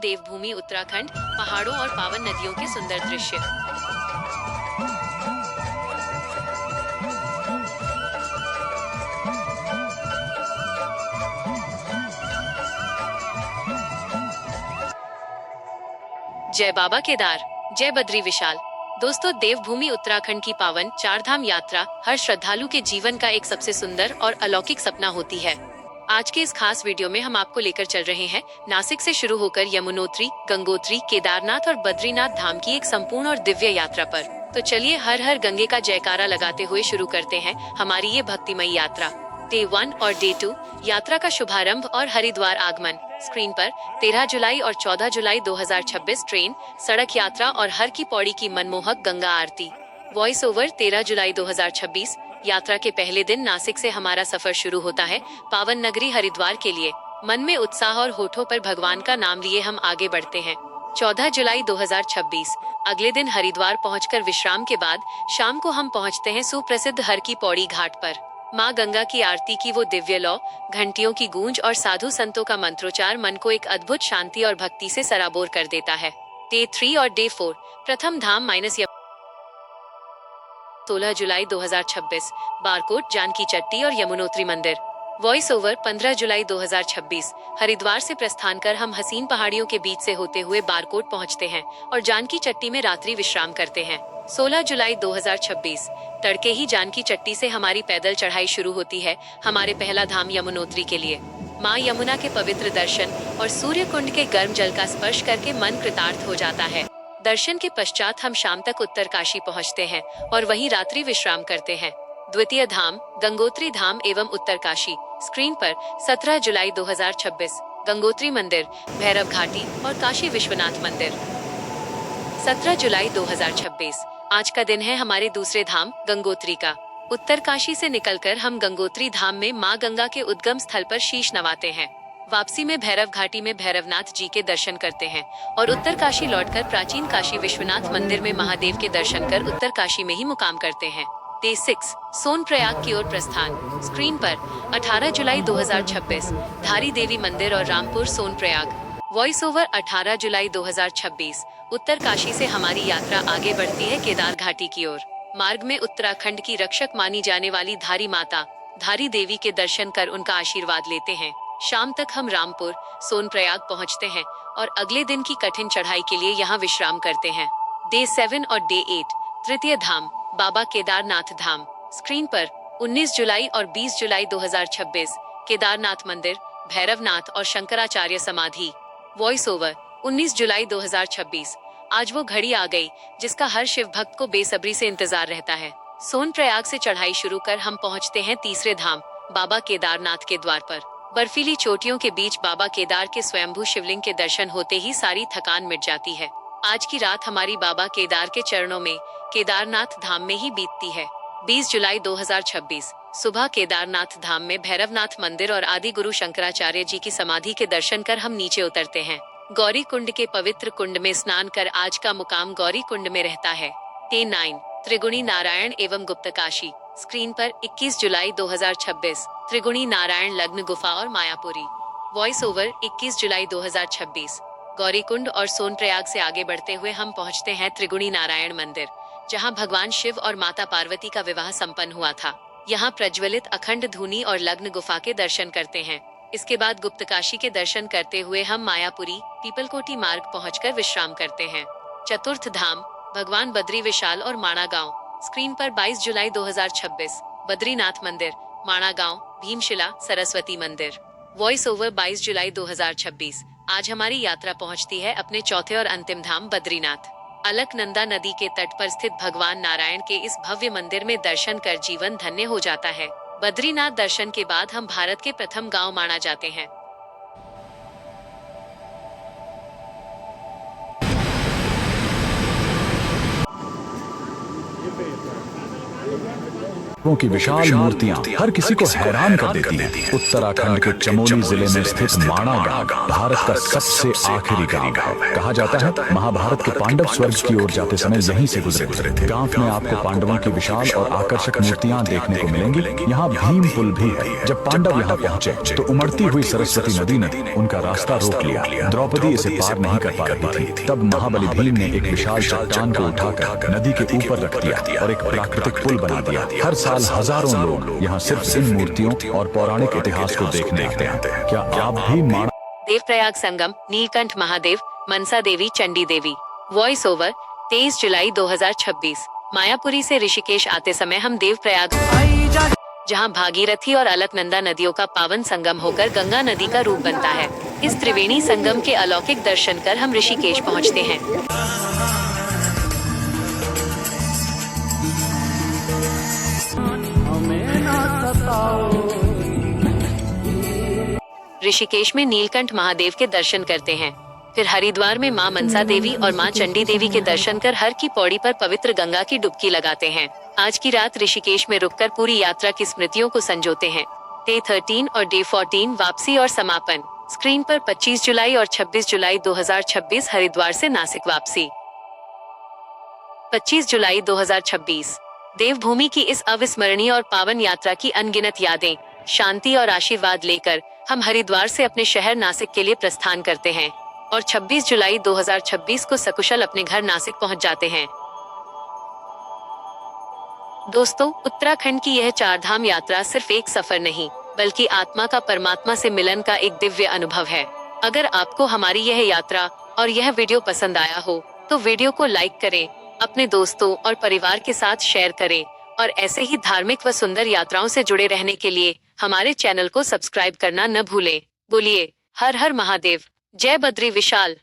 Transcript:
देवभूमि उत्तराखंड, पहाड़ों और पावन नदियों के सुंदर दृश्य। जय बाबा केदार, जय बद्री विशाल। दोस्तों, देवभूमि उत्तराखंड की पावन चारधाम यात्रा हर श्रद्धालु के जीवन का एक सबसे सुंदर और अलौकिक सपना होती है। आज के इस खास वीडियो में हम आपको लेकर चल रहे हैं नासिक से शुरू होकर यमुनोत्री, गंगोत्री, केदारनाथ और बद्रीनाथ धाम की एक संपूर्ण और दिव्य यात्रा पर। तो चलिए हर हर गंगे का जयकारा लगाते हुए शुरू करते हैं हमारी ये भक्तिमयी यात्रा। डे 1 और डे 2 यात्रा का शुभारंभ और हरिद्वार आगमन। स्क्रीन पर 13 जुलाई और 14 जुलाई 2026 ट्रेन, सड़क यात्रा और हर की पौड़ी की मनमोहक गंगा आरती। वॉइस ओवर 13 जुलाई 2026। यात्रा के पहले दिन नासिक से हमारा सफर शुरू होता है पावन नगरी हरिद्वार के लिए। मन में उत्साह और होठों पर भगवान का नाम लिए हम आगे बढ़ते हैं। 14 जुलाई 2026 अगले दिन हरिद्वार पहुंचकर विश्राम के बाद शाम को हम पहुंचते हैं सुप्रसिद्ध हर की पौड़ी घाट पर। माँ गंगा की आरती की वो दिव्य लौ, घंटियों की गूंज और साधु संतों का मंत्रोच्चार मन को एक अद्भुत शांति और भक्ति से सराबोर कर देता है। डे 3 और डे 4 प्रथम धाम माइनस 16 जुलाई 2026 बारकोट, जानकी चट्टी और यमुनोत्री मंदिर। वॉइस ओवर 15 जुलाई 2026 हरिद्वार से प्रस्थान कर हम हसीन पहाड़ियों के बीच से होते हुए बारकोट पहुंचते हैं और जानकी चट्टी में रात्रि विश्राम करते हैं। 16 जुलाई 2026 तड़के ही जानकी चट्टी से हमारी पैदल चढ़ाई शुरू होती है हमारे पहला धाम यमुनोत्री के लिए। माँ यमुना के पवित्र दर्शन और सूर्य कुंड के गर्म जल का स्पर्श करके मन कृतार्थ हो जाता है। दर्शन के पश्चात हम शाम तक उत्तरकाशी पहुँचते हैं और वहीं रात्रि विश्राम करते हैं। द्वितीय धाम गंगोत्री धाम एवं उत्तरकाशी। स्क्रीन पर 17 जुलाई 2026 गंगोत्री मंदिर, भैरव घाटी और काशी विश्वनाथ मंदिर। 17 जुलाई 2026 आज का दिन है हमारे दूसरे धाम गंगोत्री का। उत्तरकाशी से निकलकर हम गंगोत्री धाम में माँ गंगा के उद्गम स्थल पर शीश नवाते हैं। वापसी में भैरव घाटी में भैरवनाथ जी के दर्शन करते हैं और उत्तरकाशी लौटकर प्राचीन काशी विश्वनाथ मंदिर में महादेव के दर्शन कर उत्तरकाशी में ही मुकाम करते हैं। डे 6 सोनप्रयाग की ओर प्रस्थान। स्क्रीन पर 18 जुलाई 2026 धारी देवी मंदिर और रामपुर सोनप्रयाग। वॉइस ओवर 18 जुलाई 2026 उत्तरकाशी से हमारी यात्रा आगे बढ़ती है केदार घाटी की ओर। मार्ग में उत्तराखंड की रक्षक मानी जाने वाली धारी माता धारी देवी के दर्शन कर उनका आशीर्वाद लेते हैं। शाम तक हम रामपुर सोनप्रयाग पहुंचते हैं और अगले दिन की कठिन चढ़ाई के लिए यहाँ विश्राम करते हैं। डे 7 और डे 8 तृतीय धाम बाबा केदारनाथ धाम। स्क्रीन पर 19 जुलाई और 20 जुलाई 2026 केदारनाथ मंदिर, भैरवनाथ और शंकराचार्य समाधि। वॉइस ओवर 19 जुलाई 2026 आज वो घड़ी आ गई जिसका हर शिव भक्त को बेसब्री से इंतजार रहता है। सोनप्रयाग से चढ़ाई शुरू कर हम पहुंचते हैं तीसरे धाम बाबा केदारनाथ के द्वार पर। बर्फीली चोटियों के बीच बाबा केदार के स्वयंभू शिवलिंग के दर्शन होते ही सारी थकान मिट जाती है। आज की रात हमारी बाबा केदार के चरणों में केदारनाथ धाम में ही बीतती है। 20 जुलाई 2026 सुबह केदारनाथ धाम में भैरवनाथ मंदिर और आदि गुरु शंकराचार्य जी की समाधि के दर्शन कर हम नीचे उतरते हैं। गौरी कुंड के पवित्र कुंड में स्नान कर आज का मुकाम गौरी कुंड में रहता है। डे 9 त्रिगुणी नारायण एवं गुप्तकाशी। स्क्रीन पर 21 जुलाई 2026 त्रिगुणी नारायण लग्न गुफा और मायापुरी। वॉइस ओवर 21 जुलाई 2026 गौरी कुंड और सोनप्रयाग से आगे बढ़ते हुए हम पहुंचते हैं त्रिगुणी नारायण मंदिर, जहां भगवान शिव और माता पार्वती का विवाह संपन्न हुआ था। यहाँ प्रज्वलित अखंड धूनी और लग्न गुफा के दर्शन करते हैं। इसके बाद गुप्तकाशी के दर्शन करते हुए हम मायापुरी पीपलकोटी मार्ग पहुंचकर विश्राम करते हैं। चतुर्थ धाम भगवान बद्री विशाल और माणा गांव। स्क्रीन पर 22 जुलाई 2026 बद्रीनाथ मंदिर, माणा गांव, भीमशिला, सरस्वती मंदिर। वॉइस ओवर 22 जुलाई 2026 आज हमारी यात्रा पहुंचती है अपने चौथे और अंतिम धाम बद्रीनाथ। अलकनंदा नदी के तट पर स्थित भगवान नारायण के इस भव्य मंदिर में दर्शन कर जीवन धन्य हो जाता है। बद्रीनाथ दर्शन के बाद हम भारत के प्रथम गांव माणा जाते हैं। की विशाल मूर्तियां हर किसी को हैरान कर देती हैं। उत्तराखंड के चमोली जिले में स्थित माणा गांव भारत का सबसे आखिरी गांव है। कहा जाता है महाभारत के पांडव स्वर्ग की ओर जाते समय यहीं से गुजरे थे। गांव में आपको पांडवों की विशाल और आकर्षक मूर्तियां देखने को मिलेंगी। यहाँ भीम पुल भी है। जब पांडव यहाँ पहुंचे तो उमड़ती हुई सरस्वती नदी ने उनका रास्ता रोक लिया। द्रौपदी इसे पार नहीं कर पा रही थी। तब महाबली भीम ने एक विशाल चट्टान को उठाकर नदी के ऊपर रख दिया और एक प्राकृतिक पुल बना दिया। हर साल हजारों लोग यहाँ सिर्फ इन मूर्तियों और पौराणिक इतिहास को देखने आते हैं। क्या आप भी माणा देवप्रयाग संगम, नीलकंठ महादेव, मनसा देवी, चंडी देवी। वॉइस ओवर 23 जुलाई 2026। मायापुरी से ऋषिकेश आते समय हम देवप्रयाग, जहां भागीरथी और अलकनंदा नदियों का पावन संगम होकर गंगा नदी का रूप बनता है। इस त्रिवेणी संगम के अलौकिक दर्शन कर हम ऋषिकेश पहुंचते हैं। ऋषिकेश में नीलकंठ महादेव के दर्शन करते हैं। फिर हरिद्वार में मां मनसा देवी और मां चंडी देवी के दर्शन कर हर की पौड़ी पर पवित्र गंगा की डुबकी लगाते हैं। आज की रात ऋषिकेश में रुककर पूरी यात्रा की स्मृतियों को संजोते हैं। डे 13 और डे 14 वापसी और समापन। स्क्रीन पर 25 जुलाई और 26 जुलाई 2026 हरिद्वार से नासिक वापसी। 25 जुलाई 2026 देवभूमि की इस अविस्मरणीय और पावन यात्रा की अनगिनत यादें, शांति और आशीर्वाद लेकर हम हरिद्वार से अपने शहर नासिक के लिए प्रस्थान करते हैं और 26 जुलाई 2026 को सकुशल अपने घर नासिक पहुंच जाते हैं। दोस्तों, उत्तराखंड की यह चारधाम यात्रा सिर्फ एक सफर नहीं, बल्कि आत्मा का परमात्मा से मिलन का एक दिव्य अनुभव है। अगर आपको हमारी यह यात्रा और यह वीडियो पसंद आया हो तो वीडियो को लाइक करें, अपने दोस्तों और परिवार के साथ शेयर करें और ऐसे ही धार्मिक व सुंदर यात्राओं से जुड़े रहने के लिए हमारे चैनल को सब्सक्राइब करना न भूलें। बोलिए हर हर महादेव, जय बद्री विशाल।